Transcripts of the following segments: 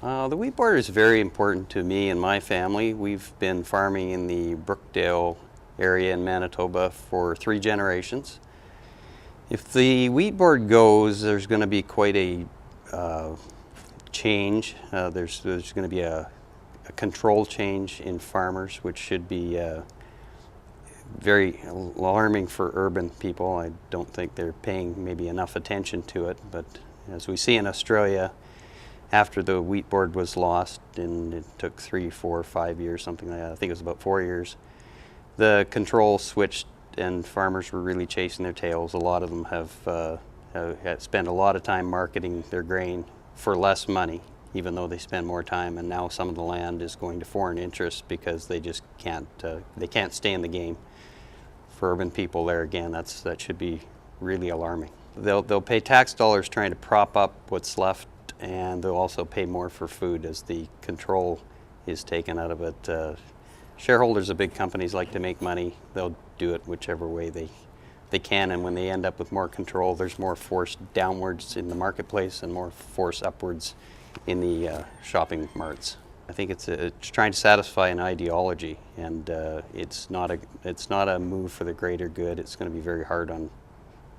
The wheat border is very important to me and my family. We've been farming in the Brookdale area in Manitoba for 3 generations. If the wheat board goes, there's going to be quite a change. There's going to be a control change in farmers, which should be very alarming for urban people. I don't think they're paying maybe enough attention to it, but as we see in Australia, after the wheat board was lost, and it took 3, 4, 5 years, something like that, I think it was about 4 years, the control switched and farmers were really chasing their tails. A lot of them have spent a lot of time marketing their grain for less money, even though they spend more time, and now some of the land is going to foreign interests because they just can't stay in the game. For urban people there, again, that should be really alarming. They'll pay tax dollars trying to prop up what's left, and they'll also pay more for food as the control is taken out of it. Shareholders of big companies like to make money. They'll do it whichever way they can, and when they end up with more control, there's more force downwards in the marketplace and more force upwards in the shopping marts. I think it's trying to satisfy an ideology, and it's not a move for the greater good. It's going to be very hard on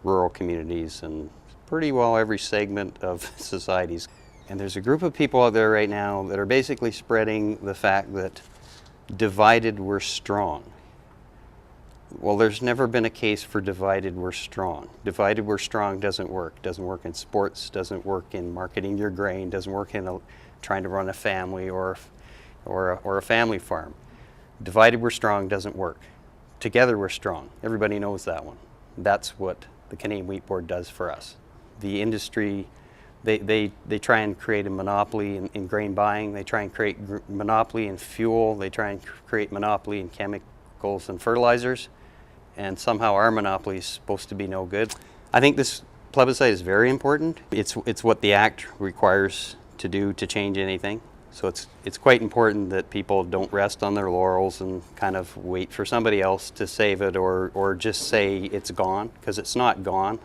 rural communities and pretty well every segment of societies. And there's a group of people out there right now that are basically spreading the fact that divided we're strong. Well, there's never been a case for divided we're strong. Divided we're strong doesn't work. Doesn't work in sports, doesn't work in marketing your grain, doesn't work in trying to run a family or a family farm. Divided we're strong doesn't work. Together we're strong. Everybody knows that one. That's what the Canadian Wheat Board does for us. The industry, they try and create a monopoly in grain buying. They try and create monopoly in fuel. They try and create monopoly in chemicals and fertilizers. And somehow our monopoly is supposed to be no good. I think this plebiscite is very important. It's what the Act requires to do to change anything. So it's quite important that people don't rest on their laurels and kind of wait for somebody else to save it or just say it's gone, because it's not gone.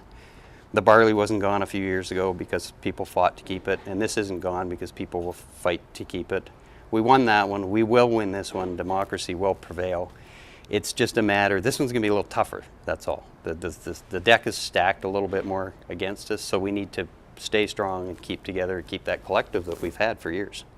The barley wasn't gone a few years ago because people fought to keep it, and this isn't gone because people will fight to keep it. We won that one. We will win this one. Democracy will prevail. It's just a matter, this one's going to be a little tougher, that's all. The deck is stacked a little bit more against us, so we need to stay strong and keep together and keep that collective that we've had for years.